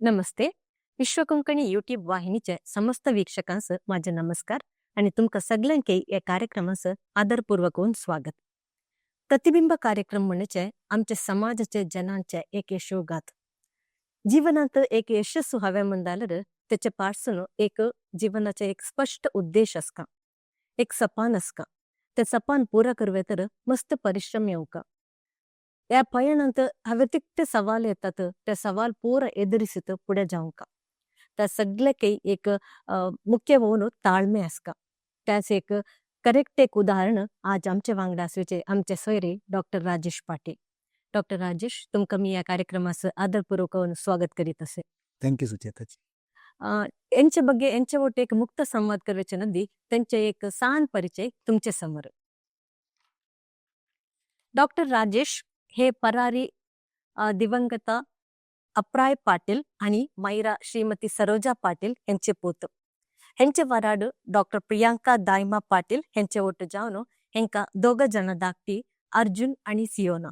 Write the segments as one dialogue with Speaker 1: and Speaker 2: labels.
Speaker 1: नमस्ते. विश्वकोंकणी YouTube वाहिनीचे समस्त वीक्षकांस माझे नमस्कार आणि तुमका सगळ्यांके या कार्यक्रमाचं आदरपूर्वक स्वागत. प्रतिबिंब कार्यक्रम म्हणजे आमच्या समाजाचे जनांचे एक यशोगाथ. जीवनात एक यशस्वी हवे म्हणल्यार त्याच्या पासून एक जीवनाचे एक स्पष्ट उद्देश असका, एक सपान असका. ते सपान पूरा करवे तर मस्त परिश्रम येऊका. या पयणांत हवे तिकटे सवाल येतात, ते सवाल पूरा एदरिसित पुढे जाऊका. त्या सगळे काही एक मुख्य होऊन ताळमे असका. त्याच एक करेक्ट एक उदाहरण आज आमच्या वांगडा असवेचे आमचे सोयरे डॉक्टर राजेश पाटील. डॉक्टर राजेश, तुमका मी या कार्यक्रमाचं आदरपूर्वक स्वागत करीत असे.
Speaker 2: थँक्यू सुचेताजी.
Speaker 1: यांच्या ಬಗ್ಗೆ यांच्या ಒಟ್ಟು एक मुक्त संवाद करवायचे नदी त्यांचे एक सान परिचय तुमच्या समोर. डॉक्टर राजेश हे परारी दिवंगत अप्राय पाटील आणि मैरा श्रीमती सरोजा पाटील यांचे पोत. हेंचे वराड डॉक्टर प्रियांका दायमा पाटील हेंचे ಒಟ್ಟು जावन हेंका दोघ जण धाकटी अर्जुन आणि सियोना.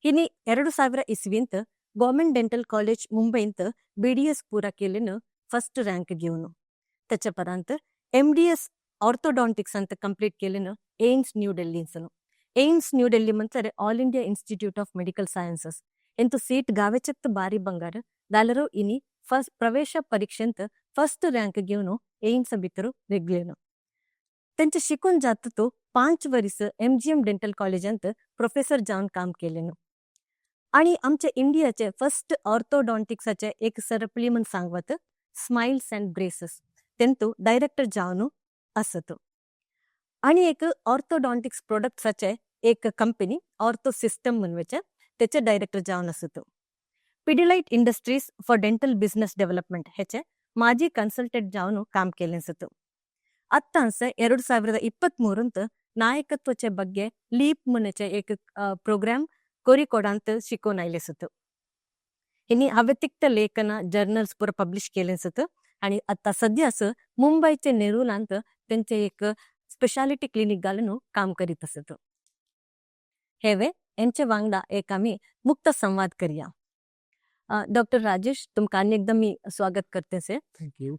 Speaker 1: हिनी 2000 इसवींत गव्हर्नमेंट डेंटल कॉलेज मुंबईत BDS पुरा केलेनं फर्स्ट रँक घेऊन. त्याच्या परांत MDS ऑर्थोडॉन्टिक्स अंत कंप्लीट केलेनं एम्स न्यू दिल्लींसन. एम्स न्यू दिल्ली म्हणತಾರೆ all India institute of medical sciences ಎಂತು ಸೀಟ್ ಗಾವೆಚತ್ ಬಾರಿ ಬಂಗಾರ दालरो इनी फर्स्ट प्रवेश परीक्षेंत फर्स्ट रँक घेऊन एम्स भितर रेगलेनो. त्यांचे शिकून जात तो 5 वर्ष MGM डेंटल कॉलेजांत प्रोफेसर जाऊन काम केलेनो. आणि आमच्या इंडियाचे फर्स्ट ऑर्थोडॉन्टिक्साचे एक सरपली म्हण सांगवत स्माइल्स अँड ब्रेसेस तेंतू डायरेक्टर जाऊन असतो. आणि एक ऑर्थोडॉन्टिक्स प्रोडक्ट्साचे एक कंपनी ऑर्थो सिस्टम म्हणवेचे त्याचे डायरेक्टर जाऊन असतो. Pidilite industries for dental business development ह्याचे माजी कन्सल्टंट जाऊन काम केले असतो. आत्ताच 2023 ನಾಯಕತ್ವचे ಬಗ್ಗೆ ಲೀಪ್ म्हणचे एक प्रोग्राम कोरिकोडांत शिकून आयले असतो. हिनी हवे तिकट लेखन जर्नल्स पुरा पब्लिश केले असत. आणि आता सध्याच मुंबईचे नेरुलांत त्यांचे एक स्पेशालिटी क्लिनिक घालून काम करीत असत. हेवे यांचे वांगडा एक आम्ही मुक्त संवाद करूया. डॉक्टर राजेश, तुमका आणि एकदम मी स्वागत करते से.
Speaker 2: थँक्यू.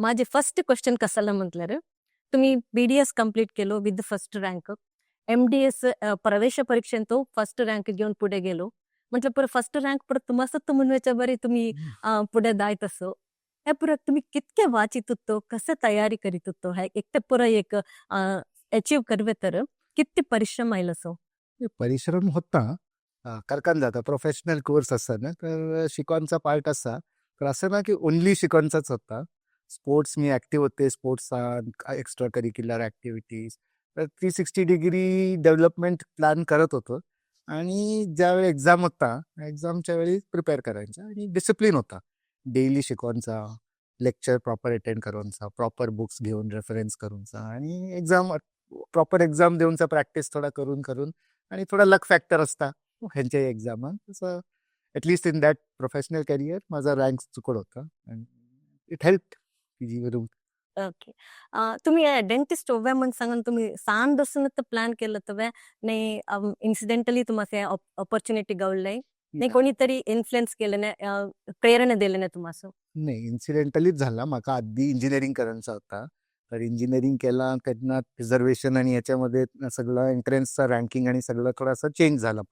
Speaker 1: माझे फर्स्ट क्वेश्चन कसाला म्हटल्यार तुम्ही BDS कंप्लीट केलो विथ फर्स्ट रँक. MDS प्रवेश परीक्षेंत फर्स्ट रँक घेऊन पुढे गेलो. म्हटलं पर फर्स्ट रँक परत तुम्हाला म्हणवायच्या बरे तुम्ही पुढे जायत असो. हे परत तुम्ही कितके वाचित होतो, कसं तयारी करीत होतो, हे एक ते पुरा एक अचीव करवे तर किती परिश्रम आयलो असो.
Speaker 2: परिश्रम होता, करकान जाता. प्रोफेशनल कोर्स असा ना, तर शिकवणचा पार्ट असा. तर असं ना की ओनली शिकवणचाच होता. स्पोर्ट्स मी ऍक्टिव्ह होते, स्पोर्ट्सात एक्स्ट्रा करिक्युलर ऍक्टिव्हिटीज. तर 360 डिग्री डेव्हलपमेंट प्लॅन करत होतो. आणि ज्यावेळी एक्झाम होता, एक्झामच्या वेळी प्रिपेअर करायचा आणि डिसिप्लिन होता. डेली शिकवणचा, लेक्चर प्रॉपर अटेंड करूनचा, प्रॉपर बुक्स घेऊन रेफरन्स करूनचा आणि एक्झाम प्रॉपर एक्झाम देऊनचा प्रॅक्टिस थोडा करून आणि थोडा लक फॅक्टर असता ह्यांच्या एक्झामात. तसं at least in that professional career माझा रँक चुकड होता आणि इट हेल्प.
Speaker 1: ओके. तुम्ही डेंटिस्ट होव्या म्हणून सांगून तुम्ही सांग दसून प्लॅन केलं तर नाही इन्सिडेंटली तुम्हाला ऑपॉर्च्युनिटी गावलंय नाही कोणीतरी इन्फ्लुएन्स केलं नाही, प्रेरणा दिलं नाही तुम्हाला?
Speaker 2: नाही, इन्सिडेंटलीच झाला. माका आधी इंजिनिअरिंग करायचा होता. तर इंजिनिअरिंग केला, त्यांना रिझर्वेशन आणि याच्यामध्ये सगळं एंट्रन्सचा रँकिंग आणि सगळं थोडासा चेंज झाला.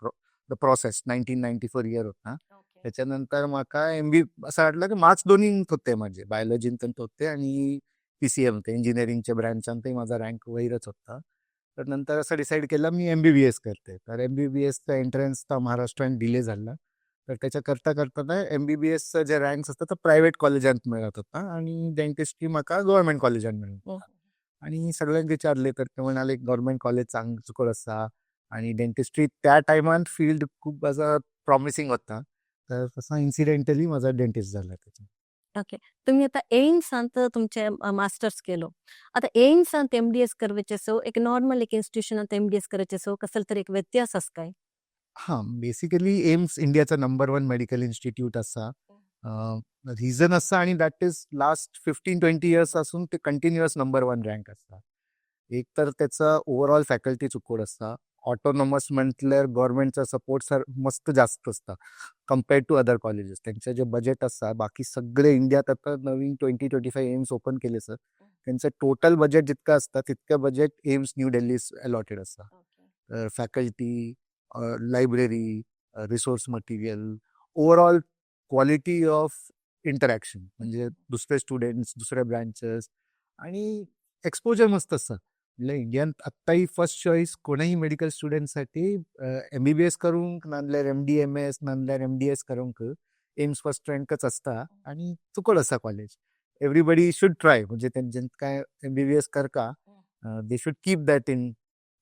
Speaker 2: द प्रोसेस 1994 इयर होता. त्याच्यानंतर माका MB असं वाटलं की मार्क्स दोन्ही होते माझे, बायोलॉजींत होते आणि PCM होते, इंजिनिअरिंगच्या ब्रँचांतही माझा रँक वैरच होता. तर नंतर असं डिसाईड केलं मी MBBS करते. तर MBBSचा एंट्रन्सचा महाराष्ट्रात डिले झाला. तर त्याच्या करता MBBSचं जे रँक्स असतात तर प्रायव्हेट कॉलेजांत मिळत होता आणि डेंटिस्ट्री माका गव्हर्नमेंट कॉलेजांत मिळत. आणि सगळ्यांक विचारले तर ते म्हणाले गव्हर्नमेंट कॉलेज चुकड असा आणि डेंटिस्ट्री त्या टायमात फील्ड खूप असा प्रॉमिसिंग होता. तर तसा इन्सिडेंटली माझा डेंटिस्ट झाला त्याच्यात.
Speaker 1: ओके. तुम्ही आता एम्सांत तुमचे मास्टर्स केलो. आता एम्सांत MDS करवेचे सो एक नॉर्मल एक इन्स्टिट्यूशनात MDS करायचे सो कसलं तरी एक व्यत्यास अस काय?
Speaker 2: हां, बेसिकली एम्स इंडियाचा नंबर 1 मेडिकल इन्स्टिट्यूट असा. रिझन असा आणि दॅट इज लास्ट 15-20 इयर्स असून ते कंटिन्युअस नंबर 1 रँक असता. एक तर त्याचा ओव्हरऑल फॅकल्टी चुकड असता. ऑटोनॉमस म्हटल्यार गव्हर्नमेंटचा सपोर्ट सर मस्त जास्त असता कम्पेअर्ड टू अदर कॉलेजेस. त्यांचे जे बजेट असता बाकी सगळे इंडियात आता नवीन 2025 एम्स ओपन केले सर. त्यांचं टोटल बजेट जितकं असतं तितकं budget AIIMS new Delhi allotted असतं. Faculty, library, resource material, overall quality of interaction म्हणजे दुसरे स्टुडंट्स, दुसऱ्या ब्रँचेस आणि एक्सपोजर मस्त असतं. म्हणजे इंडियन आत्ताही फर्स्ट चॉईस कोणाही मेडिकल स्टुडंटसाठी MBBS करूंक नाजाल्यार MD-MS नाजाल्यार MDS करूंक एम्स फर्स्ट रँकच असता आणि चुकड आसा कॉलेज. एव्हरीबडी शूड ट्राय म्हणजे त्यांच्यात काय MBBS Karka they should keep that in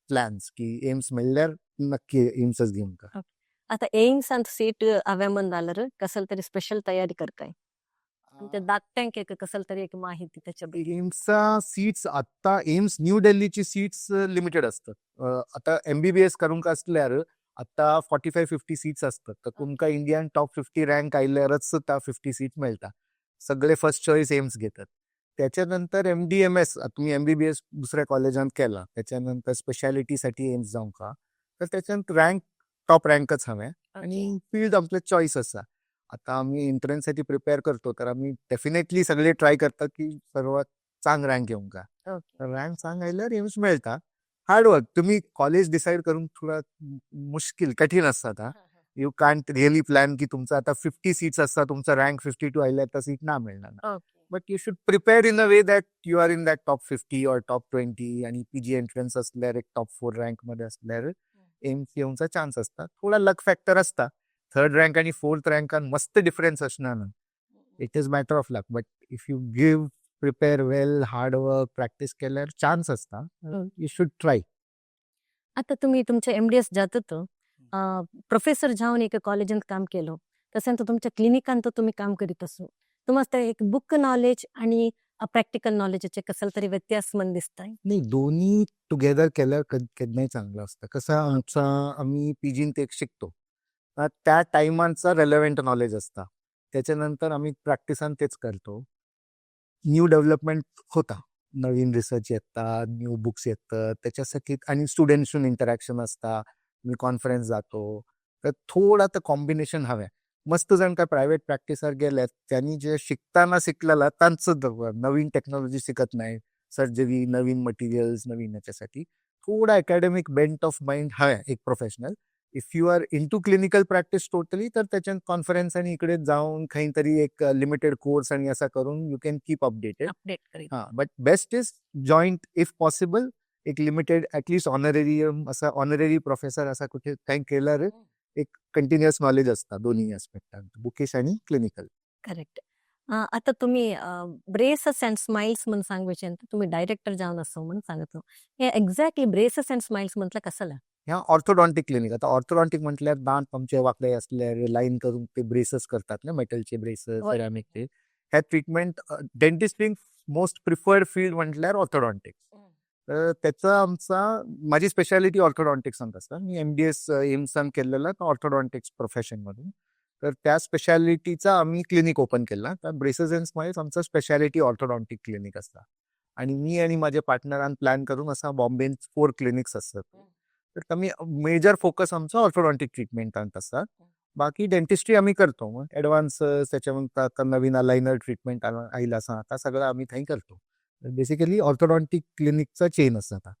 Speaker 2: plans की एम्स म्हणल्यार नक्की एम्सच घेऊन
Speaker 1: आता एम्स ಅಂತ ಸೀಟ್ ಅವೇ ಮುಂದಾಲರು ಕಸಲ್ ತರಿ ಸ್ಪೆಷಲ್ ತಯಾರಿ करकाय ते दागट्यांक एक कसल तरी एक माहिती त्याच्या
Speaker 2: एम्सचा सीट्स आता एम्स न्यू दिल्लीची सीट्स लिमिटेड असतात. आता MBBS करूंक असल्यार आता 45-50 सीट्स असतात तर तुमका इंडियन टॉप 50 रँक आयल्यारच त्या 50 सीट मेळटा. सगळे फर्स्ट चॉईस एम्स घेतात. त्याच्यानंतर MD-MS तुम्ही MBBS दुसऱ्या कॉलेजात केला त्याच्यानंतर स्पेशालिटीसाठी एम्स जाऊका तर त्याच्यात रँक टॉप रँकच हवे आणि फील्ड आपले चॉईस असा. आता आम्ही एंट्रन्ससाठी प्रिपेअर करतो तर आम्ही डेफिनेटली सगळे ट्राय करतात की सर्वात चांग रँक घेऊन का. रँक चांग आयल्यार एम्स मेळटा. हार्डवर्क तुम्ही कॉलेज डिसाईड करून थोडा मुश्किल कठीण असतात. यू कांट रिअली प्लॅन की तुमचा आता 50 सीट्स असतात तुमचा रँक 52 आयल्यार तर सीट ना मिळणार. But you should prepare in a way that you are in that top 50 और टॉप 20 आणि PG एंट्रन्स असल्यार एक टॉप 4 रँक मध्ये असल्यार एम्स येऊनचा चान्स असता. थोडा लक फॅक्टर असता. थर्ड रँक आणि फोर्थ रँकात मस्त डिफरन्स असणार ना. It is matter of luck but if you give prepare well hard work practice केल्यार चान्स असता. You should try.
Speaker 1: आता तुम्ही तुमच्या MDS जातात प्रोफेसर जाऊन एक कॉलेजात काम केलं तसं तुमच्या क्लिनिकांत तुम्ही काम करीत असो तुम्हाला एक बुक नॉलेज आणि प्रॅक्टिकल नॉलेजचे कसल तरी व्यत्यास मन दिसताय.
Speaker 2: नाही दोन्ही टुगेदर केल्यार केन्नाय चांगलं असतं. कसं आम्ही PGत एक शिकतो त्या टायमांचा रेलेव्हंट नॉलेज असता. त्याच्यानंतर आम्ही प्रॅक्टिसान तेच करतो. न्यू डेव्हलपमेंट होता. नवीन रिसर्च येतात न्यू बुक्स येतात त्याच्यासाठी आणि स्टुडंट्सशी इंटरॅक्शन असता. मी कॉन्फरन्स जातो तर थोडा तर कॉम्बिनेशन हवं. मस्त जण काय प्रायव्हेट प्रॅक्टिसर गेल्यात त्यांनी जे शिकताना शिकलेला त्यांचं नवीन टेक्नॉलॉजी शिकत नाही. सर्जरी नवीन मटेरियल्स नवीन याच्यासाठी थोडा अकॅडमिक बेंट ऑफ माइंड हवं एक professional. If you are into clinical practice totally तर त्याच्यात कॉन्फरन्स आणि इकडे जाऊन काहीतरी एक लिमिटेड कोर्स आणि असा करून you can keep updated. But best is joint if possible एक लिमिटेड ऍटलीस्ट ऑनररियम असा ऑनररी प्रोफेसर असा कुठे काही केलं एक कंटिन्युअस नॉलेज असतं दोन्ही ऍस्पेक्टात बुकिश आणि क्लिनिकल.
Speaker 1: करेक्ट. आता तुम्ही ब्रेसस अँड स्माइल्स म्हणून सांगू तुम्ही डायरेक्टर जाऊन असो म्हणून सांगतो हे एक्झॅक्टली ब्रेसस अँड स्माइल्स म्हटलं कसं
Speaker 2: ह्या ऑर्थोडॉन्टिक क्लिनिक. आता ऑर्थोडॉन्टिक म्हटल्यार दांत आमचे वाकडे असल्यार लाईन करून ते ब्रेसेस करतात ना मेटलचे ब्रेसेस सेरामिकचे. ह्या ट्रीटमेंट डेंटिस्टिंग मोस्ट प्रिफर्ड फील्ड म्हटल्यार ऑर्थोडॉन्टिक्स. तर त्याचा आमचा माझी स्पेशालिटी ऑर्थोडॉन्टिक्स असतं. मी MDS एम्सान केलेला ऑर्थोडॉन्टिक्स प्रोफेशन मधून. तर त्या स्पेशालिटीचा आम्ही क्लिनिक ओपन केला. तर ब्रेसेस अँड स्माइल्स आमचा स्पेशालिटी ऑर्थोडॉन्टिक क्लिनिक असता आणि मी आणि माझ्या पार्टनरान प्लॅन करून असा बॉम्बेन 4 क्लिनिक्स असतात. तर आम्ही मेजर फोकस आमचा ऑर्थोडॉन्टिक ट्रीटमेंटांत असता. बाकी डेंटिस्ट्री आम्ही करतो. मग ऍडव्हान्स त्याच्यानंतर आता नवीन अलायनर ट्रीटमेंट आयला असा आता सगळं आम्ही थंय करतो. बेसिकली ऑर्थोडॉन्टिक क्लिनिकचा चेन असता.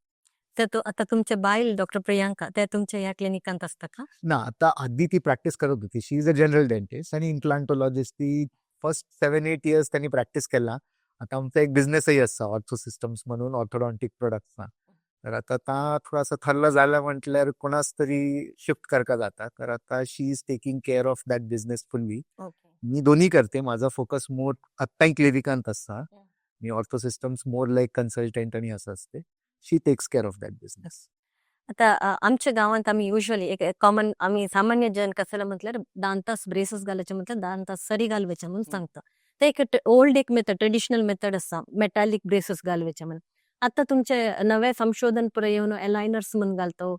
Speaker 1: तर तो आता तुमचे बाईल डॉक्टर प्रियांका त्या तुमच्या या क्लिनिकांत असतात का
Speaker 2: ना. आता आधी ती प्रॅक्टिस करत होती. शी इज अ जनरल डेंटिस्ट आणि इम्प्लांटोलॉजिस्ट. ती फर्स्ट 7-8 इयर्स त्यांनी प्रॅक्टिस केला. आता आमचा एक बिझनेसही असता ऑर्थो सिस्टम्स म्हणून ऑर्थोडॉन्टिक प्रोडक्ट्सचा. तर आता थोडासा थरला झाला म्हटल्यार कोणाच तरी शिफ्ट करता जाता. तर आता she is taking care of that business fully. मी दोन्ही करते. माझा फोकस मोर आत्ताही क्लिनिकांत असता. मी ortho systems more like consultant आणि असं असते. She takes care of that business.
Speaker 1: आता आमच्या गावात आम्ही युजली एक कॉमन आम्ही सामान्य जन कसाला म्हटल्यार दांतास ब्रेसस घालायचे म्हटल्यार दांतास सरी घालवायच्या म्हणून सांगता. ते एक ओल्ड एक मेथड ट्रेडिशनल मेथड असा मेटॅलिक ब्रेसस घालवायचे म्हणून. आता तुमचे नवे संशोधन पुढे येऊन अलायनर्स म्हणून घालतो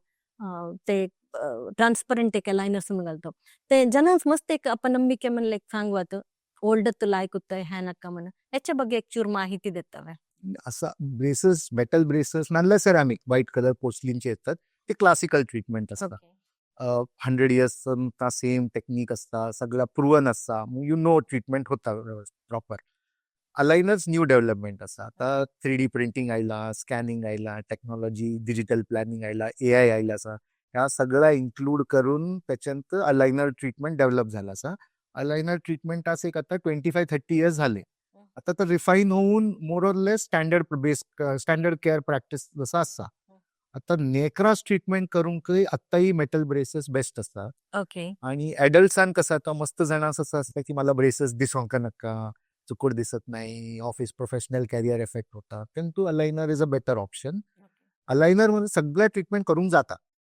Speaker 1: ते ट्रान्सपरंट एक अलायनर्स म्हणून घालतो. ते जनांस मस्त एक अपनंबिके म्हणून एक सांगवात ओल्ड लायक होतंय ह्या नका म्हणून याच्या ಬಗ್ಗೆ एक चूर माहिती देतावे.
Speaker 2: असा ब्रेसेस मेटल ब्रेसेस नाहीतर सेरामिक व्हाईट कलर पोर्सलिनचे येतात. ते क्लासिकल ट्रीटमेंट असता.
Speaker 1: ओके
Speaker 2: 100 इयर्सचा सेम टेक्निक असता, सगळा प्रूवन असता, यू नो ट्रीटमेंट होता प्रॉपर. अलायनर्स न्यू डेव्हलपमेंट असा. आता 3D प्रिंटिंग आयला, स्कॅनिंग आयला, टेक्नॉलॉजी डिजिटल प्लॅनिंग आयला, AI आयला असा. ह्या सगळा इन्क्लूड करून त्याच्यात अलायनर ट्रीटमेंट डेव्हलप झाला असा. अलायनर ट्रीटमेंट आज एक आता 25-30 इयर्स झाले. आता तर रिफाईन होऊन more or less standard care practice जसा असा. आता नेक्रास ट्रीटमेंट करून आत्ताही मेटल ब्रेसेस बेस्ट असतात.
Speaker 1: ओके
Speaker 2: आणि ॲडल्ट्सांक कसं आता मस्त जणांस असं असतं की मला ब्रेसेस दिसोंक नका, चुकूड दिसत नाही, ऑफिस प्रोफेशनल कॅरियर इफेक्ट होता, परंतु अलायनर इज अ बेटर ऑप्शन. अलायनर मध्ये सगळ्या ट्रीटमेंट करून जाता.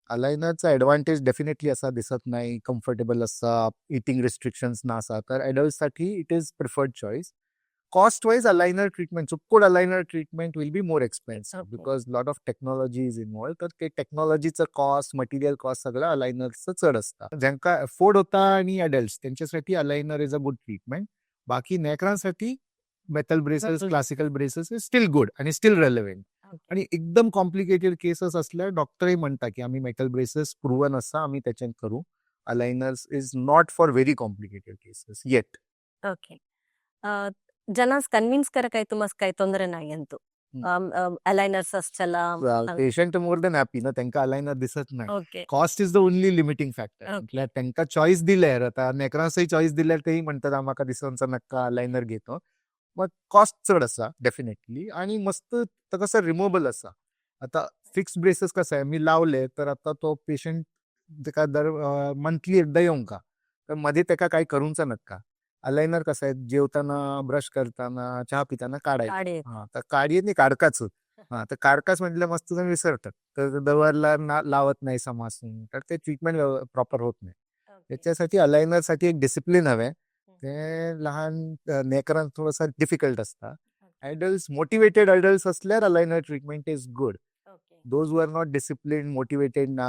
Speaker 2: अलायनरचा ॲडव्हान्टेज डेफिनेटली असा दिसत नाही, कम्फर्टेबल असा, इटिंग रिस्ट्रिक्शन्स ना असा, तर ॲडल्टसाठी it is preferred choice. Cost wise, aligner treatment, so good aligner treatment will be more expensive
Speaker 1: Okay.
Speaker 2: because lot of technology is involved. तर ते टेक्नॉलॉजीचं कॉस्ट, मटेरियल कॉस्ट सगळं अलायनरचं चढ असतं. ज्यांका अफोर्ड होता आणि अडल्ट त्यांच्यासाठी aligner is a good treatment. बाकी नेकरांसाठी metal braces,
Speaker 1: Metal
Speaker 2: classical braces is still good आणि स्टील रेलेव्हेंट. आणि एकदम कॉम्प्लिकेटेड केसेस असल्या डॉक्टरही म्हणतात की आम्ही मेटल ब्रेसेस प्रूवन असा आम्ही त्याच्यात करू. Aligners is not for very complicated cases yet.
Speaker 1: Okay ಜನ ಕನ್ವಿನ್ಸ್ ಕರಕಾಯ್ ತುಮಸ್ ಕೈ ತೊಂದರೆ ನಾಯಿ ಅಂತು ಅಲೈನರ್ಸ್ ಅಷ್ಟೆಲ್ಲ
Speaker 2: पेशंट मोर देन हॅपी ना, त्यांना अलायनर दिसत नाही.
Speaker 1: Okay
Speaker 2: cost is the only limiting factor.
Speaker 1: Okay.
Speaker 2: म्हटल्यार त्यांना चॉईस दिल्यार आता नेकरांसही चॉईस दिल्यार तेही म्हणतात आम्हाला दिसोंचा नक्का अलायनर घेतो. मग कॉस्ट चढ असा डेफिनेटली आणि मस्त तर कसं रिमूव्हेबल असा. आता फिक्स ब्रेसेस कसं आहे, मी लावले तर आता तो पेशंट त्याका दर मंथली एकदा येऊन का, तर मध्ये त्याका काही करूनचा नक्का. अलायनर कसं आहे, जेवताना, ब्रश करताना, चहा पिताना काढायचं.
Speaker 1: काढे
Speaker 2: हा तर काढी नाही काढकाच. हा तर कारकास म्हटलं मस्त जण विसरतात, तर दवरला लावत नाही समासून, तर ते ट्रीटमेंट प्रॉपर होत नाही. त्याच्यासाठी अलायनरसाठी एक डिसिप्लिन हवे. ते लहान नेकरांना थोडंसं डिफिकल्ट असतं. ॲडल्ट मोटिवेटेड ॲडल्ट असल्यावर aligner treatment is good. Those were not discipline motivated ना,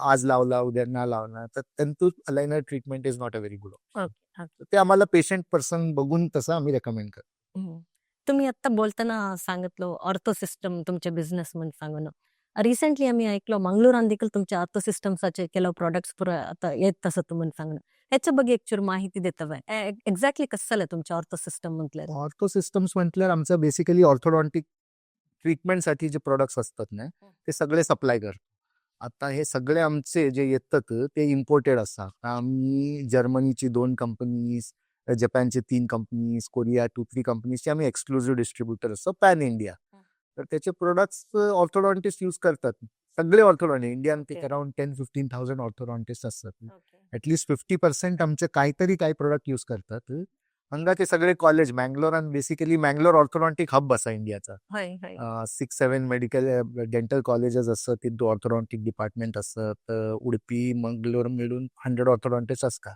Speaker 2: आज लावला उद्या ना लावला, तर त्यांतू aligner treatment is not a very good. ते आम्हाला पेशंट पर्सन बघून तसं आम्ही रेकमेंड करतो.
Speaker 1: तुम्ही आता बोलताना सांगितलं ऑर्थो सिस्टम तुमच्या बिझनेस मध्ये सांगणं रिसेंटली आम्ही ऐकलो मंगळुरात देखील तुमच्या ऑर्थो सिस्टमचे ಕೆಲವು ಪ್ರಾಡಕ್ಟ್ಸ್ ಪುರ आता येत असं तुम्ही सांगणं ह्याच्या ಬಗ್ಗೆ एक चूर माहिती देता एक्झॅक्टली कसं चाललं तुमच्या ऑर्थो सिस्टम म्हटलं
Speaker 2: ऑर्थो सिस्टम्स म्हटल्यावर आमचं बेसिकली ऑर्थोडॉन्टिक ट्रीटमेंटसाठी जे प्रोडक्ट्स असतात ना, ते सगळे सप्लाय करतो. आता हे सगळे आमचे जे येतात ते इम्पोर्टेड असतात. आम्ही जर्मनीची 2 कंपनीज, जपानचे 3 कंपनीज, कोरिया 2-3 कंपनीजचे आम्ही एक्सक्लुझिव्ह डिस्ट्रीब्युटर असतो पॅन इंडिया. तर त्याचे प्रोडक्ट्स ऑर्थोडॉन्टिस्ट यूज करतात. सगळे ऑर्थोडॉन्टिस्ट इंडियन ते अराउंड 10-15,000 ऑर्थोडॉन्टिस्ट असतात. ॲटलिस्ट 50% आमचे काहीतरी काही प्रोडक्ट यूज करतात. हंगा ते सगळे कॉलेज मँगलोर आणि बेसिकली मँगलोर ऑर्थोडॉन्टिक हब असा इंडियाचा. 6-7 मेडिकल डेंटल कॉलेजेस असतात, तिथं ऑर्थोडॉन्टिक डिपार्टमेंट असतात. उडपी मंगलोर मिळून 100 ऑर्थोडॉन्टिस्ट असतात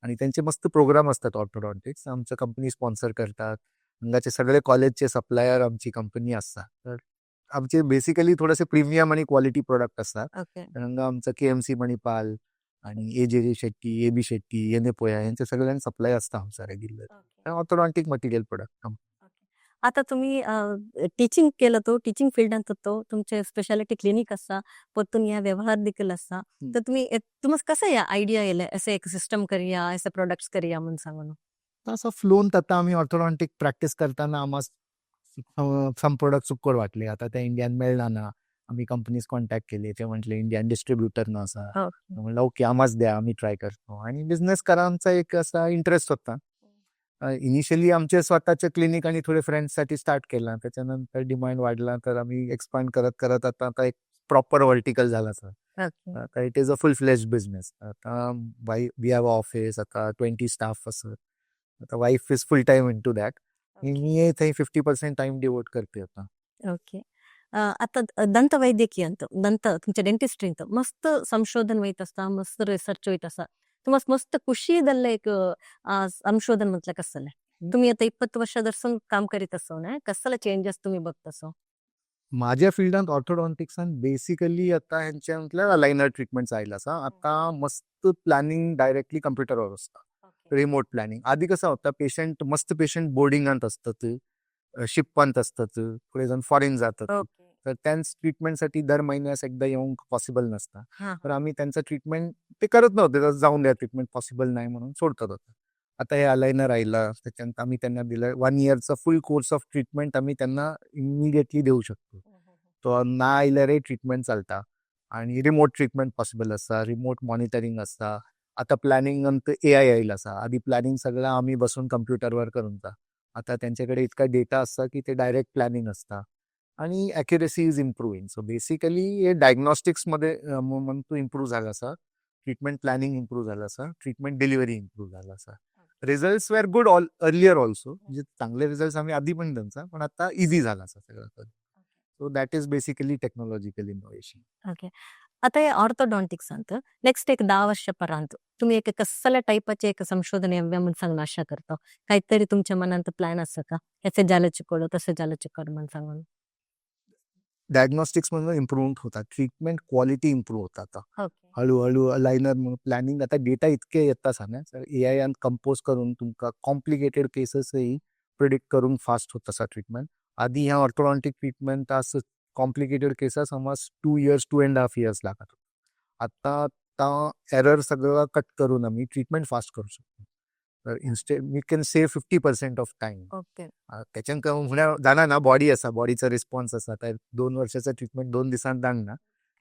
Speaker 2: आणि त्यांचे मस्त प्रोग्राम असतात ऑर्थोडॉन्टिक्स. आमचं कंपनी स्पॉन्सर करतात. हंगाचे सगळे कॉलेजचे सप्लायर आमची कंपनी असतात. तर आमचे बेसिकली थोडेसे प्रीमियम आणि क्वालिटी प्रोडक्ट असतात. हंगा आमचं KMC मणिपाल आणि AJJ Shetty, AB Shetty, Yenepoya यांचे सगळ्यांना सप्लाय असतं आमचा रेग्युलर ऑर्थोडॉन्टिक मटेरियल प्रोडक्ट.
Speaker 1: आता तुम्ही टीचिंग केलं तो टीचिंग फील्डात तो तुमचे स्पेशालिटी क्लिनिक असा पोतून या व्यवहार देखील असा तर तुम्हाला कसं या आयडिया येईल असं एक सिस्टम करूया असं प्रोडक्ट्स करूया म्हणून सांगून
Speaker 2: असं फ्लोन आता आम्ही ऑर्थोडॉन्टिक प्रॅक्टिस करताना आम्हाला सम प्रोडक्ट चुकड वाटले. आता त्या इंडियन मिळणार ना, आम्ही कंपनीज कॉन्टॅक्ट केले, ते म्हटले इंडियन डिस्ट्रीब्युटर ना असा. म्हणलं ओके आम्हाच द्या, आम्ही ट्राय करतो. आणि बिझनेस करायचा एक असा इंटरेस्ट होता. इनिशियली आमचे स्वतःचे क्लिनिक आणि थोडे फ्रेंड्ससाठी स्टार्ट केला. त्याच्यानंतर डिमांड वाढला तर आम्ही एक्सपांड करत करत आता एक प्रॉपर व्हर्टिकल झाला सर. आता इट इज अ फुल फ्लेज बिझनेस. आता वी हॅव ऑफिस, आता 20 स्टाफ असं. आता wife is full time into that. मी 50% टाइम डिवोट करते आता.
Speaker 1: ओके आता दंत वैद्यकीय अंत दंत तुमच्या डेंटिस्ट्री मस्त संशोधन होत असता मस्त रिसर्च होत असा तुम्हाला मस्त ಖುಷಿದಲ್ಲ एक संशोधन म्हटलं कसं तुम्ही आता 20 वर्षापासून काम करीत असो ना कसला चेंजेस तुम्ही बघत असो
Speaker 2: माझ्या फील्डात ऑर्थोडॉन्टिक्स बेसिकली आता ह्यांच्या म्हटलं अलायनर ट्रीटमेंट आयला असा. आता मस्त प्लॅनिंग डायरेक्टली कम्प्युटरवर असतं. Remote planning. आधी कसं होतं पेशंट मस्त पेशंट बोर्डिंगात असतात, शिपपांत असतात, थोडे जण फॉरेन जातात. तर त्यांच ट्रीटमेंटसाठी दर महिन्यास एकदा येऊन पॉसिबल नसतं.
Speaker 1: हा
Speaker 2: तर आम्ही त्यांचं ट्रीटमेंट ते करत नव्हते, तर जाऊन द्या ट्रीटमेंट पॉसिबल नाही म्हणून सोडतात होतं. आता हे अलायनर राहिलं, त्याच्यानंतर आम्ही त्यांना दिलं 1 इयरचा फुल कोर्स ऑफ ट्रीटमेंट आम्ही त्यांना इमिडिएटली देऊ शकतो. तो ना आयल्यारय ट्रीटमेंट चालता आणि रिमोट ट्रीटमेंट पॉसिबल असता, रिमोट मॉनिटरिंग असता. आता प्लॅनिंग नंतर AI येईल असा. आधी प्लॅनिंग सगळं आम्ही बसून कम्प्युटरवर करून जा. आता त्यांच्याकडे इतका डेटा असता की ते डायरेक्ट प्लॅनिंग असता आणि accuracy is improving. So basically हे डायग्नॉस्टिक्समध्ये म्हणतो इम्प्रूव्ह झाला असा, ट्रीटमेंट प्लॅनिंग इम्प्रूव्ह झालं असा, ट्रीटमेंट डिलिव्हरी इम्प्रूव्ह झाला असा. रिझल्ट्स वेर गुड अर्लियर ऑल्सो, म्हणजे चांगले रिझल्ट्स आम्ही आधी पण त्यांचा, पण आता इझी झाला असा सगळं. So that is basically technological innovation.
Speaker 1: Okay. आता हे ऑर्थोडॉन्टिक्स सांगतं नेक्स्ट एक 10 वर्षापर्यंत तुम्ही एक कसल्या टाईपाचे एक संशोधन यावे म्हणून सांगणं आशा करता काहीतरी तुमच्या मनात प्लॅन असं का याचे जालं चिकोड तसं जालं चिकोड म्हणून सांगून
Speaker 2: डायग्नॉस्टिक्स मधून इम्प्रूव्ह होतात, ट्रीटमेंट क्वालिटी इम्प्रूव्ह होतात आता.
Speaker 1: ओके
Speaker 2: हळूहळू लायनर म्हणून प्लॅनिंग आता डेटा इतके येतात सांगा सर, AI आणि कंपोज करून तुमका कॉम्प्लिकेटेड केसेसही प्रिडिक्ट करून फास्ट होत असा ट्रीटमेंट. आधी ह्या ऑर्थोडॉन्टिक ट्रीटमेंट असं कॉम्प्लिकेटेड केसेस समज 2 इयर्स 2.5 इयर्स लागत. आता एरर सगळं कट करून आम्ही ट्रीटमेंट फास्ट करू शकतो. तर instead we can save 50% of time.
Speaker 1: Okay
Speaker 2: त्याच्यान होण्या जाणार ना बॉडी असा, बॉडीचा रिस्पॉन्स असा, तर 2 वर्षाचा ट्रीटमेंट 2 दिवसांत ना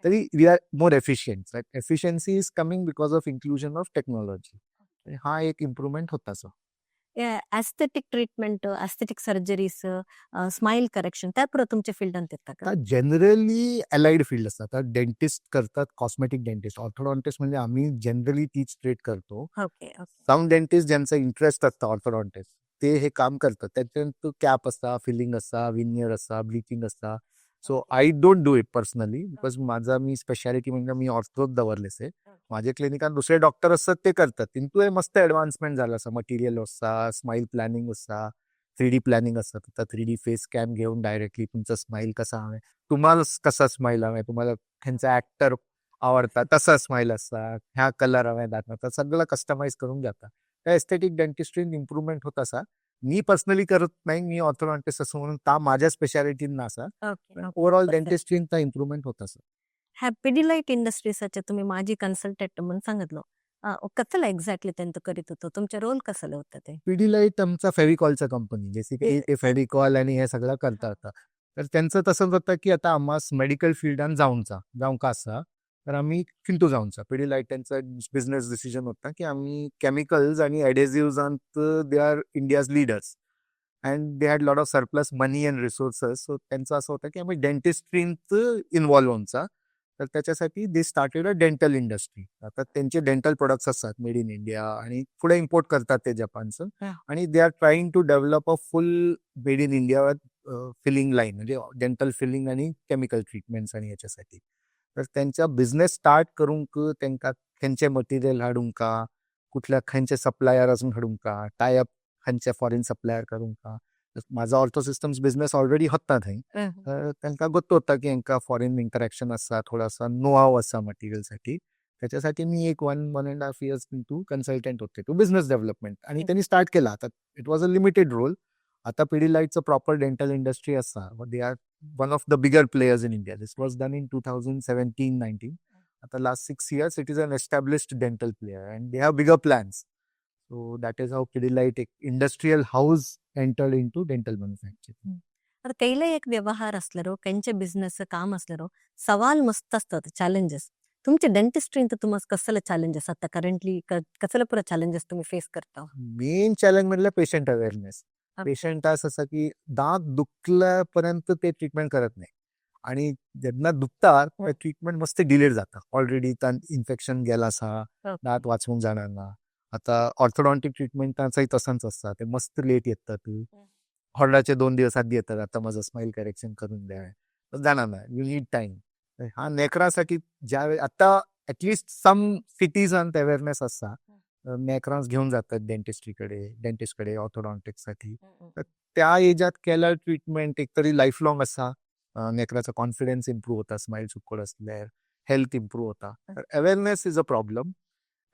Speaker 2: तरी we are more efficient. Efficiency is coming because of inclusion of technology. हा एक इम्प्रूव्हमेंट होता sir.
Speaker 1: Aesthetic treatment aesthetic surgeries smile correction त्यापुढे तुमच्या फील्डात येतात का
Speaker 2: आता जनरली अलाइड फील्ड असतात. आता डेंटिस्ट करतात, कॉस्मेटिक डेंटिस्ट. ऑर्थोडॉन्टिस्ट म्हणजे आम्ही जनरली तीच ट्रीट करतो.
Speaker 1: ओके ओके
Speaker 2: सम डेंटिस्ट ज्यांचा इंटरेस्ट असतं ऑर्थोडॉन्टिस्ट ते हे काम करतात. त्याच्यानंतर कॅप असता, फिलिंग असता, विनियर असता, ब्लिचिंग असता. So I don't do it personally because माझा मी स्पेशालिटी म्हणजे मी ऑर्थोच दवरलेस आहे. माझे क्लिनिकात दुसरे डॉक्टर असतात ते करतात. किंतु हे मस्त ॲडव्हान्समेंट झाला असं मटेरियल असता, स्माईल प्लॅनिंग असता, 3D प्लॅनिंग असतात. आता 3D फेस स्कॅन घेऊन डायरेक्टली तुमचा स्माईल कसा हवा, तुम्हाला कसा स्माईल हवा, तुम्हाला ह्यांचा ऍक्टर आवडतात तसा स्माईल असता, ह्या कलर हवाय दाखवता, सगळं कस्टमाइज करून जातात. त्या एस्थेटिक डेंटिस्ट्रीन इम्प्रूव्हमेंट होत असा. मी पर्सनली करत नाही, मी ऑर्थोडॉन्टिस्ट असं म्हणून ता माझ्या स्पेशालिटींना असा,
Speaker 1: ओके
Speaker 2: ओव्हरऑल डेंटिस्ट्रीनचा इम्प्रूव्हमेंट होत असं.
Speaker 1: ह्या पिडिलाइट इंडस्ट्रीसाचे तुम्ही माझी कन्सल्टंट म्हणून सांगितलं कसलं एक्झॅक्टली त्यांचं करीत होतं तुमचे रोल कसलं होतं ते
Speaker 2: पिडिलाइट आमचा फेविकॉलचा कंपनी, बेसिकली ते फेविकॉल आणि हे सगळं करता होता. तर त्यांचं तसंच होतं की आता आम्हास मेडिकल फील्डान जाऊन का असा, तर आम्ही चिंतू जाऊनचा. पिडिलाइट त्यांचा बिझनेस डिसिजन होता की आम्ही केमिकल्स आणि ॲडेझिव्हजांत they are India's leaders and they had lot of surplus money and resources. So त्यांचं असं होतं की आम्ही डेंटिस्ट्रीत इन्व्हॉल्व्ह होऊनचा. तर त्याच्यासाठी they started a dental industry. आता त्यांचे डेंटल प्रोडक्ट्स असतात मेड इन इंडिया आणि पुढे इम्पोर्ट करतात ते जपानचं. आणि they are trying to develop a full made in India filling line, म्हणजे डेंटल फिलिंग आणि केमिकल ट्रीटमेंट्स आणि याच्यासाठी. तर त्यांचा बिझनेस स्टार्ट करून त्यांना खंयचे मटेरियल हाडूंक का, कुठल्या खंयचे सप्लायर अजून हाडूंक का, टायअप खंयचे फॉरेन सप्लायर करूंक का. माझा ऑर्थो सिस्टम्स बिझनेस ऑलरेडी होता थंय. तर त्यांना गोत्तो होता की यांका फॉरेन इंटरॅक्शन असा, थोडासा नो हाव असा मटेरियलसाठी. त्याच्यासाठी मी एक 1.5 इयर्स टू कन्सल्टंट होते टू बिझनेस डेव्हलपमेंट आणि त्यांनी स्टार्ट केला. आता it was a limited role. आता पिडिलाइटचं प्रॉपर डेंटल इंडस्ट्री असा, they are one of the bigger players in India. This was done in 2017-19. आता last 6 years it is an established dental player and they have bigger plans. So that is how Pidilite industrial house entered into dental manufacturing.
Speaker 1: आता कैला एक व्यवहार असल्यारो त्यांचे business काम असल्यारो सवाल मस्त असतात challenges तुमचे डेंटिस्ट्रीन तुम्हाला कसलं चॅलेंजेस आता करंटली कसलं पुरा चॅलेंजेस तुम्ही फेस करता
Speaker 2: मेन चॅलेंज म्हणजे पेशंट अवेअरनेस. पेशंट असं की दात दुखल्यापर्यंत ते ट्रीटमेंट करत नाही आणि ज्यांना दुखतात ट्रीटमेंट मस्त डिलेड जातं. ऑलरेडी इन्फेक्शन गेला असा, दात वाचवून जाणार ना. आता ऑर्थोडॉन्टिक ट्रीटमेंटाचंही तसंच असतं, ते मस्त लेट येतात. हॉर्डाचे 2 दिवस आधी येतात, आता माझं स्माईल करेक्शन करून द्या, तर जाणार ना, यू नीड टाइम. हा नेकरासाठी ज्यावेळी आता ऍटलिस्ट सम सिटीजन अवेअरनेस असता, नेक्रॉन्स घेऊन जातात डेंटिस्टकडे ऑर्थोडॉन्टिक्ससाठी. तर त्या एजात केलं ट्रीटमेंट एकतरी लाईफ लॉंग असा. नेकराचा कॉन्फिडन्स इम्प्रूव्ह होता, स्माईल चुकड असल्यार हेल्थ इम्प्रूव्ह होता. तर अवेअरनेस इज अ प्रॉब्लेम.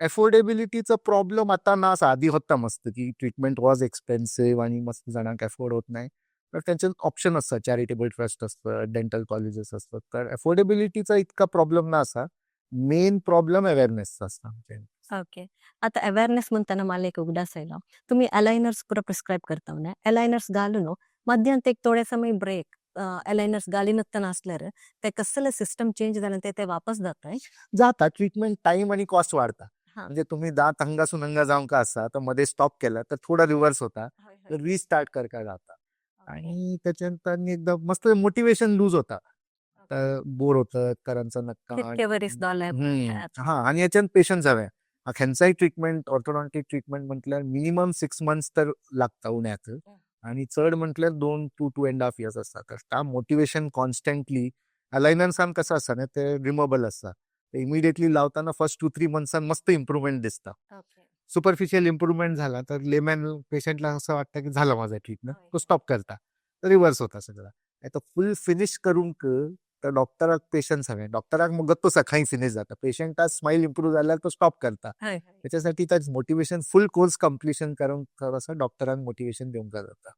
Speaker 2: अफोर्डेबिलिटीचा प्रॉब्लेम आता ना, आधी होता मस्त की ट्रीटमेंट वॉज एक्सपेन्सिव्ह आणि मस्त जणांक अफोर्ड होत नाही. तर त्यांचे ऑप्शन असतात, चॅरिटेबल ट्रस्ट असतं, डेंटल कॉलेजेस असतात. तर अफोर्डेबिलिटीचा इतका प्रॉब्लेम ना असा, मेन प्रॉब्लेम अवेअरनेसचा असता आमच्या.
Speaker 1: ओके. आता अवेअरनेस म्हणताना मला एक उगडास आयलो. तुम्ही अलायनर्स पुरा प्रिस्क्राईब करता ने अलायनर्स घालून मध्यांत एक थोड्या समय ब्रेक अलायनर्स घालिनत्ता नासल्यार ते कसले सिस्टम चेंज जालें ते वापस जाताय?
Speaker 2: जाता ट्रीटमेंट टाइम आणि कॉस्ट वाढता.
Speaker 1: हा.
Speaker 2: म्हणजे तुम्ही दात हंगासून हंगा जाऊन का असा तर मध्ये स्टॉप केला तर थोडा रिव्हर्स होता, तर रिस्टार्ट करता जाता. आणि त्याच्यानंतर एकदा मस्त मोटिवेशन लूज होता. तर बोर होतं, करांचा नक्का.
Speaker 1: कितके झालाय
Speaker 2: हा, आणि याच्यात पेशन्स हवे. ह्यांचाही ट्रीटमेंट, ऑर्थोडॉन्टिक ट्रीटमेंट म्हटल्यार मिनिमम 6 मंथ्स तर लागता उण्याक, आणि चढ म्हटल्यार 2 to 2.5 years असता. तर त्या मोटिवेशन कॉन्स्टंटली अलायनर्सान कसं असतं ना, ते रिमूव्हेबल असतं. ते इमिडिएटली लावताना फर्स्ट 2-3 मंथ्सान मस्त इम्प्रुव्हमेंट दिसतं. सुपरफिशियल इम्प्रुव्हमेंट झाला तर लेमॅन पेशंटला असं वाटतं की झालं माझं ट्रीटमेंट, तो स्टॉप करता, तर रिव्हर्स होता सगळं. आता फुल फिनिश करून तर डॉक्टराक पेशन्स हवे. डॉक्टराक मग तो सकाळी फिनिश जाता, पेशंटा स्माईल इम्प्रूव्ह झाल्यार तो स्टॉप करता. त्याच्यासाठी मोटिवेशन फुल कोर्स कम्प्लिशन करून थोडंसं डॉक्टरांक मोटिवेशन देऊन जाता.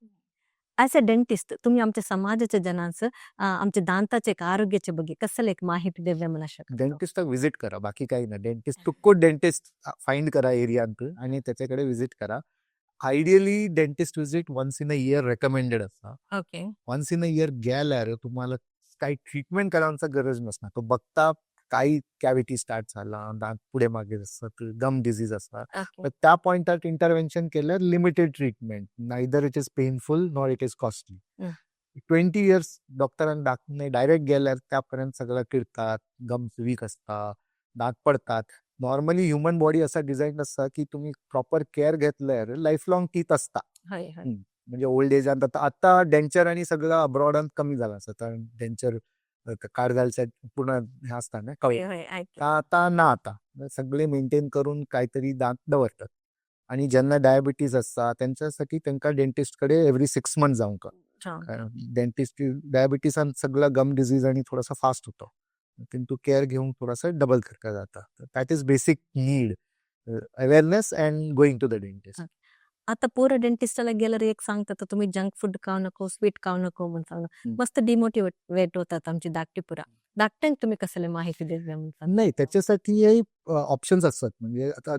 Speaker 1: ॲज अ डेंटिस्ट तुम्ही आमच्या समाजाच्या जनांचं आमच्या दांताचे एक आरोग्याच्या ಬಗ್ಗೆ कसले एक माहिती देव्या म्हणा शकता?
Speaker 2: डेंटिस्टाक व्हिजिट करा, बाकी काही नाही. डेंटिस्ट तुक्को डेंटिस्ट फाइंड करा एरियांत आणि त्याच्याकडे व्हिजिट करा. Ideally dentist visit once in a year recommended असता.
Speaker 1: Okay.
Speaker 2: Once in a year गेल्यार तुम्हाला काही ट्रीटमेंट करायचा गरज नसणार. तो बघता काही कॅव्हिटी स्टार्ट झाला, दात पुढे मागे असतात, गम डिझीज असतात, तर त्या पॉइंटात इंटरव्हेन्शन केल्यार limited treatment, neither it is painful nor it is costly. 20 years डॉक्टरांक दाखवणे डायरेक्ट गेल्यार त्यापर्यंत सगळं किरतात, गम्स वीक असता, दात पडतात. नॉर्मली ह्युमन बॉडी असा डिझाईन असता की तुम्ही प्रॉपर केअर घेतल्यार लाईफ लॉंग टीथ असता. म्हणजे ओल्ड एज आता डेंचर आणि सगळं अब्रॉडात कमी झाला असता, कारण डेंचर काळजालच्या पूर्ण हे असता ना कवळे. आता ना, आता सगळे मेंटेन करून काहीतरी दात दवरतात. आणि ज्यांना डायबिटीज असता त्यांच्यासाठी त्यांना डेंटिस्टकडे एव्हरी 6 months जाऊन का, डेंटिस्ट डायबिटीसान सगळं गम डिझीज आणि थोडासा फास्ट होतो, किंतु केअर घेऊन थोडासा डबल करता जाता. That is basic need, awareness and going to the dentist.
Speaker 1: आता पोरं डेंटिस्टला गेल्यावर एक सांगतात तर तुम्ही जंक फूड खाऊ नको, स्वीट खाऊ नको म्हणून सांगता. मस्त डिमोटिवेट होतात आमची धाकटी पुरा. धाकट्यांक तुम्ही कसले माहिती देता म्हणता?
Speaker 2: नाही, त्याच्यासाठी ऑप्शन्स असतात. म्हणजे आता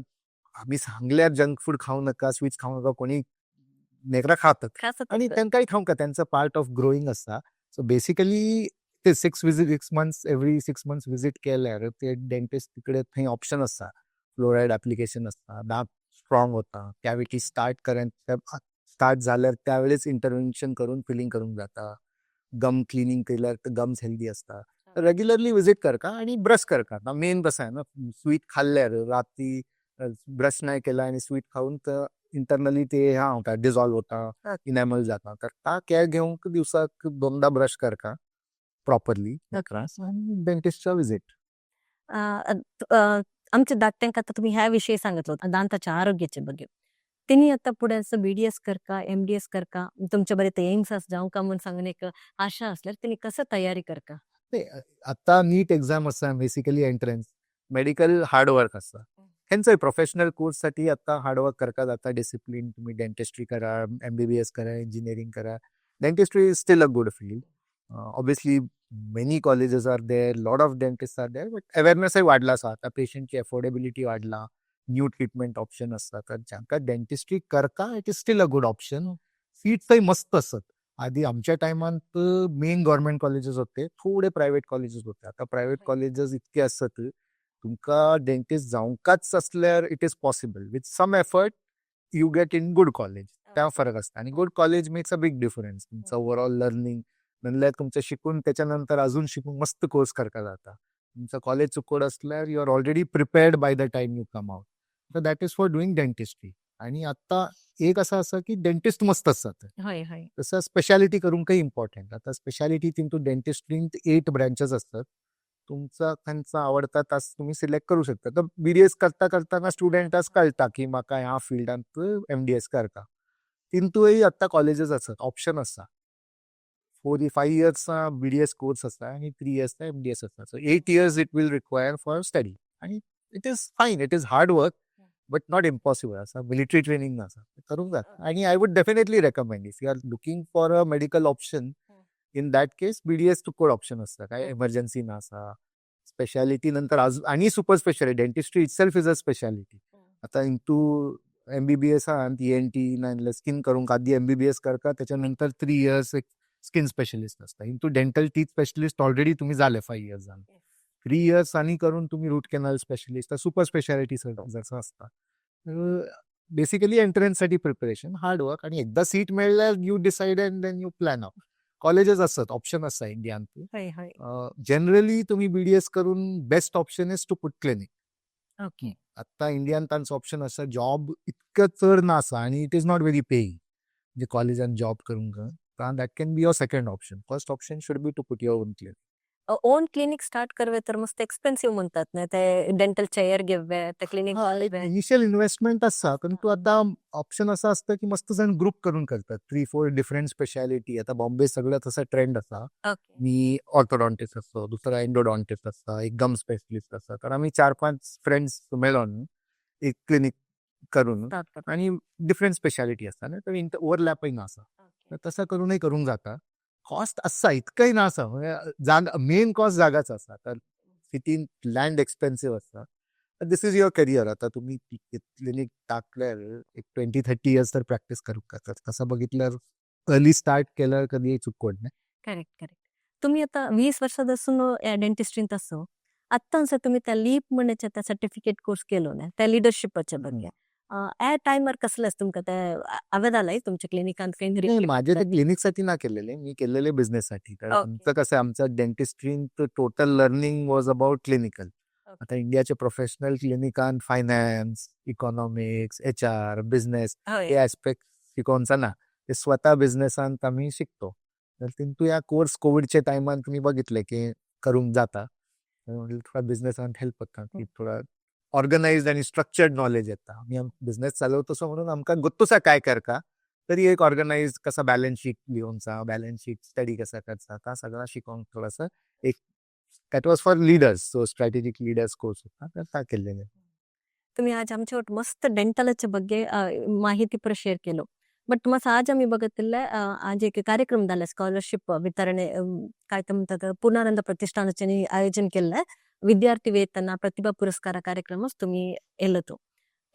Speaker 2: आम्ही सांगल्यार जंक फूड खाऊ नका, स्वीट्स खाऊ नका, कोणी नेकरा खातात आणि त्यांनाही खाऊ का, त्यांचं पार्ट ऑफ ग्रोईंग असता. सो बेसिकली ते 6 months एव्हरी 6 months व्हिजिट केल्यार ते डेंटिस्ट तिकडे थंय ऑप्शन असता. फ्लोराईड ऍप्लिकेशन असता, दात स्ट्रॉंग होता, कॅव्हिटी स्टार्ट झाल्यार त्यावेळेस इंटरव्हेन्शन करून फिलिंग करून जाता. गम क्लिनिंग केल्यार तर गम्स हेल्दी असता. रेग्युलरली व्हिजिट करका आणि ब्रश करका. मेन कसं आहे ना, स्वीट खाल्ल्यार रात्री ब्रश नाही केला आणि स्वीट खाऊन तर इंटरनली ते होता, डिझॉल्व्ह होता, इनॅमल जाता. तर त्या केअर घेऊन दिवसाक 2दा ब्रश करका प्रॉपरली आणि डेंटिस्टचा व्हिजिट.
Speaker 1: आमच्या दात्यांक आता तुम्ही ह्या विषयी सांगितलं दांताच्या आरोग्याच्या ಬಗ್ಗೆ. त्यांनी आता पुढे असं BDS करका, MDS करका, तुमच्या बरे एम्स जाऊ का म्हणून सांगून एक आशा असल्यार त्यांनी कसं तयारी करका?
Speaker 2: आता नीट एक्झाम असता, बेसिकली एंट्रन्स, मेडिकल हार्डवर्क असता. ह्यांचं प्रोफेशनल कोर्ससाठी आता हार्डवर्क करता जाता. डिसिप्लिन, तुम्ही डेंटिस्ट्री करा, MBBS करा, इंजिनिअरिंग करा. Dentistry is still a good field. Obviously many colleges are there, lot of dentist are there, but अवेअरनेसही वाढला असा. आता पेशंटची अफोर्डेबिलिटी वाढला, न्यू ट्रीटमेंट ऑप्शन असतात. तर ज्यांका डेंटिस्ट्री करता it is still a good option. सीट्सही मस्त असतात. आधी आमच्या टायमात मेन गव्हर्नमेंट कॉलेजेस होते, थोडे प्रायव्हेट कॉलेजेस होते. आता प्रायव्हेट कॉलेजेस इतके असतात, तुमका डेंटिस्ट जाऊनकाच असल्यार it is possible. With some effort you get in good college. त्या फरक असता. आणि good college makes a big difference. तुमचं ओव्हरऑल लर्निंग म्हणल्यार तुमचं शिकून त्याच्यानंतर अजून शिकून मस्त कोर्स करता जाता. तुमचं कॉलेज चुकड असल्यार you are already prepared by the time you come out. तर that is for doing dentistry. आणि आता एक असं असं की डेंटिस्ट मस्त असतात, तसं स्पेशालिटी करून काही इम्पॉर्टंट. आता स्पेशालिटी तिंतू डेंटिस्ट्रींत 8 ब्रँचेस असतात. तुमचा त्यांचा आवडता तास तुम्ही सिलेक्ट करू शकता. तर BDS करताना स्टुडंटास कळता की म्हाका ह्या फिल्डांत MDS करता. तिंतूय आता कॉलेजेस असतात, ऑप्शन असता. 4-5 yearsचा BDS कोर्स असता आणि 3 yearsचा MDS असता. So 8 years it will require for study. आणि it is fine, it is hard work, but not impossible असं मिलिटरी ट्रेनिंग ना असं करून जाता आणि I would definitely recommend if you are looking for a medical option in that case BDS चुकोड option असतं काय इमर्जन्सी ना असा स्पेशालिटी नंतर आणि super speciality dentistry itself is a speciality आता इंटू MBBS आहात ENT ना स्किन करून आधी MBBS करता त्याच्यानंतर 3 इयर्स एक स्किन स्पेशलिस्ट असता into dental teeth specialist already तुम्ही झाले 5 इयर्स झाले 3 इयर्स आणि करून तुम्ही root canal specialist super speciality जसं असतं बेसिकली एंट्रन्ससाठी प्रिपरेशन हार्ड वर्क आणि एकदा सीट मिळाल्यावर you decide and then you plan out colleges असतात ऑप्शन असतात इंडियान
Speaker 1: हय हय
Speaker 2: जनरली तुम्ही BDS करून best option is to put clinic
Speaker 1: okay
Speaker 2: आता इंडियान तांचं ऑप्शन असं जॉब इतकं चड ना असा आणि it is not very paying म्हणजे कॉलेजान जॉब करून that can be your second option first option should be to put your own clinic
Speaker 1: own clinic start करवे तर मस्त एक्सपेन्सिव्ह म्हणतात ना ते डेंटल चेअर घेवे ते क्लिनिक
Speaker 2: इनिशियल इन्व्हेस्टमेंट असता परंतु आता ऑप्शन असं असतं की मस्त जण ग्रुप करून करतात 3-4 डिफरंट स्पेशालिटी आता बॉम्बे सगळं तसं ट्रेंड असा
Speaker 1: ओके
Speaker 2: मी ऑर्थोडॉन्टिस्ट असतो दुसरा एंडोडॉन्टिस्ट असता एक गम स्पेशलिस्ट असता तर आम्ही 4-5 फ्रेंड्स मिळून एक क्लिनिक करून आणि डिफरंट स्पेशालिटी असता ना तर ओव्हरलॅपिंग असा तर तसं करूनही करून जाता कॉस्ट असा इतकंही ना असं म्हणजे जागा मेन कॉस्ट जागाच असा तर सिटीन लँड एक्सपेन्सिव्ह असता दिस इज युअर करिअर आता तुम्ही क्लिनिक टाकल्यावर एक 20-30 इयर्स तर प्रॅक्टिस करू करतात तसं बघितल्यावर अर्ली स्टार्ट केल्यावर कधी चुकवत नाही
Speaker 1: करेक्ट करेक्ट तुम्ही आता 20 वर्षापासून डेंटिस्ट्रींत असो आत्ताच तुम्ही त्या लीप म्हणण्याच्या त्या सर्टिफिकेट कोर्स केलो ना त्या लिडरशिपाच्या बघे ह्या टायमार कसलं तुमका ते आवड आलाय तुमच्या क्लिनिकांत
Speaker 2: नाही, माझे ते क्लिनिकसाठी ना केलेले मी केलेले बिझनेससाठी तर
Speaker 1: Okay.
Speaker 2: आमचं कसं आहे आमचं dentistry total learning was about clinical आता इंडियाचे प्रोफेशनल क्लिनिकान फायनान्स इकॉनॉमिक्स HR बिझनेस हे ऍस्पेक्ट शिकवणचा ना ते स्वतः बिझनेसांत आम्ही शिकतो तर तिंतू या कोर्स कोविडच्या टायमान तुम्ही बघितले की करून जाता थोडा बिझनेसांत हेल्प करता की थोडा ऑर्गनाइज्ड आणि स्ट्रक्चर्ड नॉलेज येता आम्ही बिझनेस चालवतो म्हणून आमकां गोत्तुसा काय करता तरी एक ऑर्गनाइज कसा बॅलन्स शीट लिहूनचा बॅलन्स शीट स्टडी कसा करता हा सगळा शिकवून थोडासा एक that was for leaders so strategic leaders course होता तर त्या केलेले
Speaker 1: तुम्ही आज आमच्यावर मस्त डेंटलच्या ಬಗ್ಗೆ ಮಾಹಿತಿ ಪುರ ಶೇರ್ केलो बट मग आज आम्ही बघितलं आज एक कार्यक्रम झाला स्कॉलरशिप वितरणे काय ते म्हणतात पूर्णानंद प्रतिष्ठानाचे आयोजन केलंय विद्यार्थी वेतन प्रतिभा पुरस्कार कार्यक्रमच तुम्ही एलो तो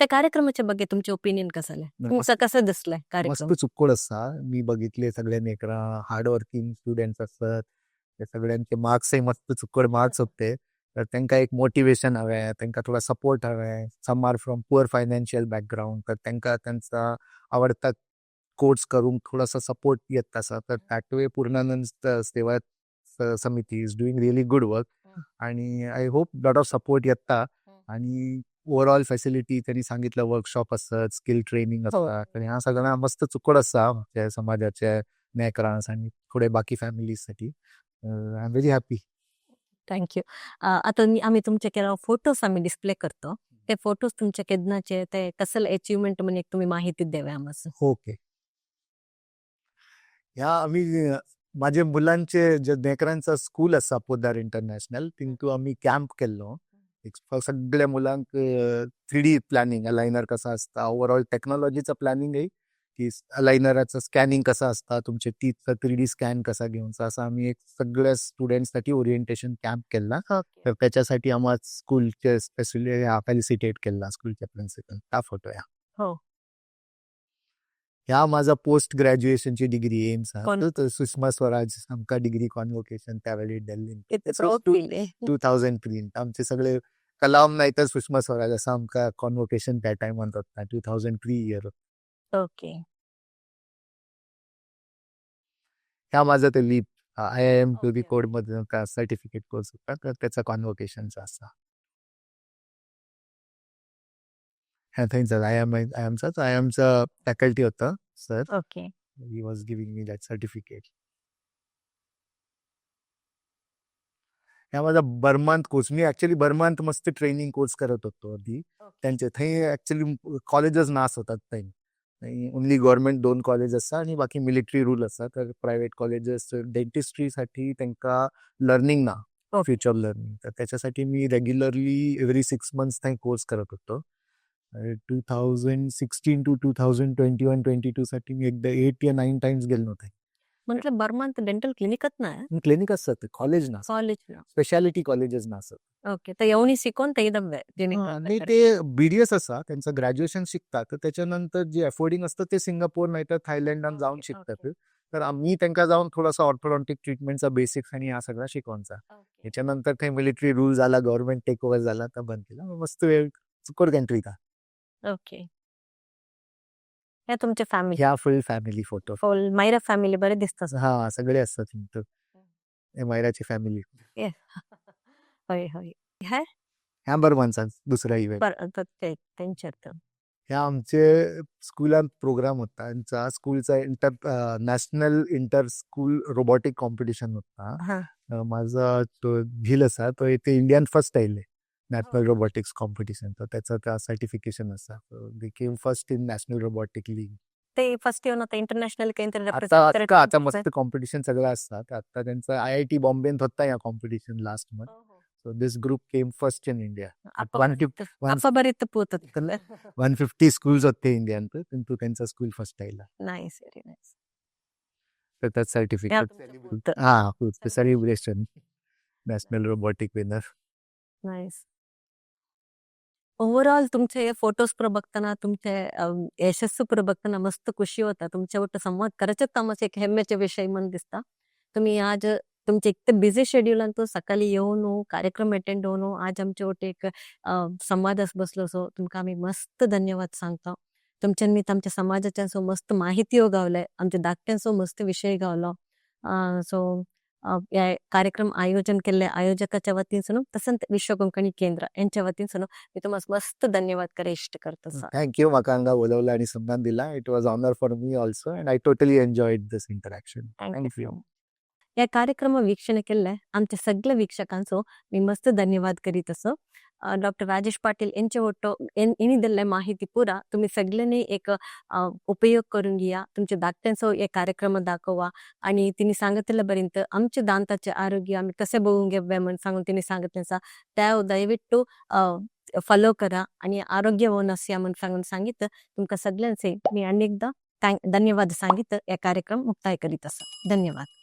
Speaker 1: त्या कार्यक्रमाच्या ಬಗ್ಗೆ तुमचे ओपिनियन कसं आलंय तुमचं कसं दिसलंय कार्यक्रम
Speaker 2: मस्त चुक्कोड असता मी बघितले सगळे नेकरा हार्डवर्किंग स्टुडंट्स असतात ते सगळ्यांचे मार्क्सही मस्त चुक्कोड मार्क्स होते तर त्यांना एक मोटिवेशन हवंय त्यांना थोडा सपोर्ट हवंय some are from poor financial background तर त्यांना त्यांचा आवडता कोर्स करून थोडासा सपोर्ट येत असा तर that way Purnanand Seva Samiti is doing really good work आणि I hope lot of support येता आणि ओव्हरऑल फॅसिलिटी त्यांनी सांगितलं वर्कशॉप असतात स्किल ट्रेनिंग असतात तर ह्या सगळ्या मस्त चुकड असा आमच्या समाजाच्या नेकरांस आणि थोडे बाकी फॅमिलीजसाठी I am very happy
Speaker 1: thank you आता आम्ही तुमचे केला फोटोज आम्ही डिस्प्ले करतो ते फोटोज तुमच्या केदनाचे ते कसलं अचिव्हमेंट म्हणून एक तुम्ही माहिती द्यावी आम्हाला
Speaker 2: ओके ह्या आम्ही माझे मुलांचे जे नेकरांचा स्कूल असा पोद्दार इंटरनॅशनल तिंतू आम्ही कॅम्प केल्लो सगळ्या मुलांक 3D प्लॅनिंग अलायनर कसा असता ओव्हरऑल टेक्नॉलॉजीचं प्लॅनिंग आहे की अलायनराचं स्कॅनिंग कसा असता तुमचे टीथचा 3D स्कॅन कसा घेऊनचा असं आम्ही एक सगळ्या स्टुडंट्ससाठी ओरिएंटेशन कॅम्प केला तर त्याच्यासाठी आम्हाला स्कूलचे स्पेशली फेलिसिटेट केला स्कूलच्या प्रिन्सिपल हा फोटो या
Speaker 1: हो
Speaker 2: ह्या माझा पोस्ट ग्रॅज्युएशनची डिग्री एम्स सुषमा स्वराज आमका डिग्री कॉन्व्होकेशन त्यावेळी दिल्ली 2003 आमचे सगळे कलाम नाही तर सुषमा स्वराज असं आमका कॉन्व्होकेशन त्या टायमात होता 2003 इयर
Speaker 1: ओके
Speaker 2: ह्या माझा ते लीप IIM कोड मध्ये सर्टिफिकेट कोर्स होता तर त्याचा कॉन्व्होकेशनचा असा ह्या थंयचा IIMचा फॅकल्टी होता sir
Speaker 1: okay
Speaker 2: he was giving me that certificate ह्या माझा बर्मांत कोर्स मी ऍक्च्युली बर्मांत मस्त ट्रेनिंग कोर्स करत होतो आधी त्यांचे थंय ऍक्च्युली कॉलेजेस नास होतात थंय ओनली गव्हर्नमेंट 2 कॉलेज असतात आणि बाकी मिलिटरी रूल असा तर प्रायव्हेट कॉलेजेस डेंटिस्ट्रीसाठी त्यांना लर्निंग ना फ्युचर लर्निंग तर त्याच्यासाठी मी रेग्युलरली एव्हरी 6 मंथ्स थंय कोर्स करत होतो 2016 to 2021-22 साठी मी एकदा 8 या 9 टाइम्स गेलो नव्हते.
Speaker 1: म्हटलं बर्मात डेंटल क्लिनिकच नाही
Speaker 2: क्लिनिक असतात कॉलेज ना
Speaker 1: कॉलेज
Speaker 2: स्पेशालिटी कॉलेजेस ना असतात.
Speaker 1: ओके तर येऊन शिकून ते एकदम
Speaker 2: आणि ते बीडीएस असा त्यांचं ग्रॅज्युएशन शिकतात तर त्याच्यानंतर जे अफोर्डिंग असतं ते सिंगापूर नाही तर थायलंडात जाऊन
Speaker 1: ओके,
Speaker 2: शिकतात.
Speaker 1: ओके.
Speaker 2: तर आम्ही त्यांना जाऊन थोडासा ऑर्थोडॉन्टिक ट्रीटमेंटचा बेसिक्स आणि हा सगळा शिकवायचा. त्याच्यानंतर काही मिलिटरी रूल झाला गव्हर्नमेंट टेक ओव्हर झाला तर बंद केला. मस्त वेळ चुकोर कंट्री का
Speaker 1: ओके हे तुमचे फॅमिली
Speaker 2: ह्या फुल फॅमिली फोटो
Speaker 1: मायरा फॅमिली बरे दिसतात
Speaker 2: हा सगळे असतात तिथं. हे मायराची फॅमिली
Speaker 1: होय होय हे
Speaker 2: ह्या बर्मांचा दुसरा इव्हेंट
Speaker 1: त्यांच्यात
Speaker 2: ह्या आमचे स्कूलात प्रोग्राम होता त्यांचा स्कूलचा national inter school robotic competition होता.
Speaker 1: हा
Speaker 2: माझा तो झील असा तो इथे इंडियन फर्स्ट आयले नॅशनल
Speaker 1: हो.
Speaker 2: रोबोटिक्स कॉम्पिटिशन तर त्याचं त्या सर्टिफिकेशन असा they came first in national robotic league.
Speaker 1: ते फर्स्ट येऊन आता इंटरनॅशनल काहीतरी
Speaker 2: आता मस्त कॉम्पिटिशन सगळं असतात. आता त्यांचं IIT बॉम्बेत होता या competition last month. So this group came first in India. 150 schools होते इंडियन तर त्यांचा स्कूल फर्स्ट आयला
Speaker 1: नाईस व्हेरी नाईस
Speaker 2: तर त्यात सर्टिफिकेट हा celebration national robotic winner.
Speaker 1: Nice overall तुमचे फोटोज पुढे बघताना तुमचे यशस्वी पुढे बघताना मस्त खुशी होता तुमच्या वाटतं संवाद करायच्याच कामाचे एक हेम्मेचे विषय म्हणून दिसता. तुम्ही आज तुमचे एक बिझी शेड्यूल तो सकाळी येऊन कार्यक्रम अटेंड होऊन आज आमच्या वाटे एक संवादास बसलो सो तुमका आम्ही मस्त धन्यवाद सांगतो. तुमच्या निमित्त आमच्या समाजाच्या सो मस्त माहिती गावलाय आमच्या धाकट्यांसो मस्त विषय गावलो. सो या कार्यक्रम आयोजन केले आयोजकाच्या वतीनसून तसंच विश्व कोंकणी केंद्र यांच्या वतीनसून मी तुम्हाला मस्त धन्यवाद करे इष्ट करतो सर.
Speaker 2: थँक्यू म्हाका हांगा बोलवलं आणि सन्मान दिला. It was honour for me also and I totally enjoyed this interaction. Thank you.
Speaker 1: या कार्यक्रम वीक्षण केले आमच्या सगळ्या वीक्षकांचो मी मस्त धन्यवाद करीत असो. डॉक्टर राजेश पाटील यांचे फोटो यांनी दिलेल्या माहिती पुरा तुम्ही सगळ्यांनी एक उपयोग करून घ्या तुमच्या धाकट्यांचो एक कार्यक्रम दाखवा आणि तिने सांगितल्यापर्यंत आमचे दांताचे आरोग्य आम्ही कसे बघून घेऊया म्हणून सांगून तिने सांगितलं त्या दयविಟ್ಟು फॉलो करा आणि आरोग्यवान असूया म्हणून सांगितलं तुमका सगळ्यांचे मी अनेकदा धन्यवाद सांगितलं या कार्यक्रम मुक्ताय करीत असो. धन्यवाद.